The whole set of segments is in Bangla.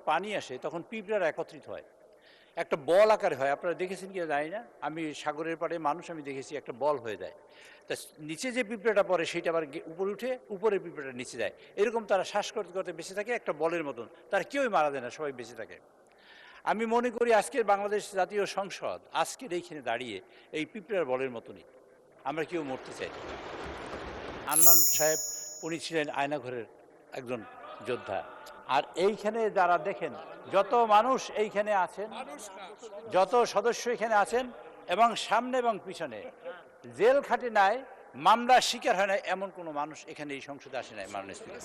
পানি আসে তখন পিঁপড়ারা একত্রিত হয়, একটা বল আকারে হয়। আপনারা দেখেছেন কি জানি না, আমি সাগরের পাড়ে মানুষ আমি দেখেছি একটা বল হয়ে যায়। তা নিচে যে পিঁপড়াটা পড়ে সেটা আবার উপরে উঠে উপরে পিঁপড়াটা নিচে যায়, এরকম তারা শ্বাস করতে করতে বেঁচে থাকে একটা বলের মতন। তারা কেউই মারা যায় না, সবাই বেঁচে থাকে। আমি মনে করি আজকের বাংলাদেশ জাতীয় সংসদ আজকের এইখানে দাঁড়িয়ে এই পিঁপড়ার বলের মতনই, আমরা কেউ মরতে চাই। আনমান সাহেব উনি ছিলেন আয়নাঘরের একজন যোদ্ধা। আর এইখানে যারা দেখেন যত মানুষ এইখানে আছেন, যত সদস্য এখানে আছেন এবং সামনে এবং পিছনে জেল খাটে নাই, মামলার শিকার হয় না এমন কোনো মানুষ এখানে এই সংসদে আসে নাই। মাননীয় স্পিকার,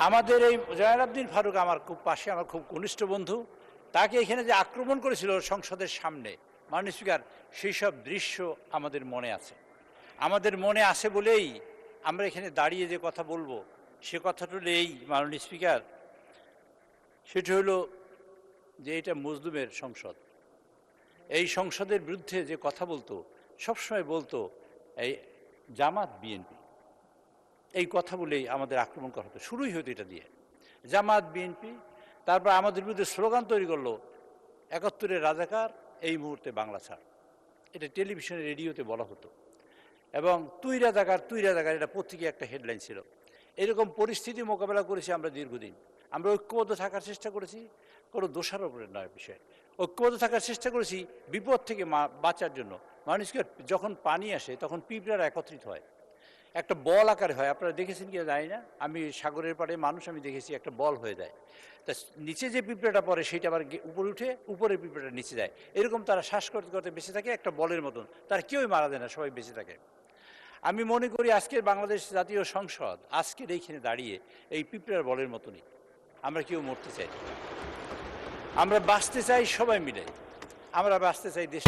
আমাদের এই জয়নাল ফারুক আমার খুব পাশে, আমার খুব ঘনিষ্ঠ বন্ধু, তাকে এখানে যে আক্রমণ করেছিল সংসদের সামনে, মাননীয় স্পিকার, সেই সব দৃশ্য আমাদের মনে আছে। আমাদের মনে আছে বলেই আমরা এখানে দাঁড়িয়ে যে কথা বলবো, সে কথাটা এই মাননীয় স্পিকার, সেটা হলো যে এটা মজলুমের সংসদ। এই সংসদের বিরুদ্ধে যে কথা বলতো, সবসময় বলতো এই জামাত বিএনপি, এই কথা বলেই আমাদের আক্রমণ করা হতো, শুরুই হতো এটা দিয়ে, জামাত বিএনপি। তারপর আমাদের বিরুদ্ধে স্লোগান তৈরি করলো ৭১-এর রাজাকার, এই মুহূর্তে বাংলা ছাড়। এটা টেলিভিশনে রেডিওতে বলা হতো। এবং তুই রাজাকার তুই রাজাকার, এটা পত্রিকায় একটা হেডলাইন ছিল। এরকম পরিস্থিতি মোকাবেলা করেছি আমরা দীর্ঘদিন। আমরা ঐক্যবদ্ধ থাকার চেষ্টা করেছি, কোনো দোষারোপের নয় বিষয়। ঐক্যবদ্ধ থাকার চেষ্টা করেছি বিপদ থেকে বাঁচার জন্য। মানুষকে যখন পানি আসে তখন পিঁপড়ারা একত্রিত হয়, একটা বল আকারে হয়। আপনারা দেখেছেন কি জানি না, আমি সাগরের পাড়ে মানুষ আমি দেখেছি একটা বল হয়ে যায়। তা নিচে যে পিঁপড়াটা পড়ে সেটা আবার উপরে উঠে উপরে পিঁপড়াটা নিচে যায়, এরকম তারা শ্বাস করতে করতে বেঁচে থাকে একটা বলের মতন। তারা কেউই মারা যায় না, সবাই বেঁচে থাকে। আমি মনে করি আজকের বাংলাদেশ জাতীয় সংসদ আজকের এইখানে দাঁড়িয়ে এই পিঁপড়ার বলের মতনই, আমরা কেউ মরতে চাই, আমরা বাঁচতে চাই সবাই মিলে, আমরা বাঁচতে চাই দেশ।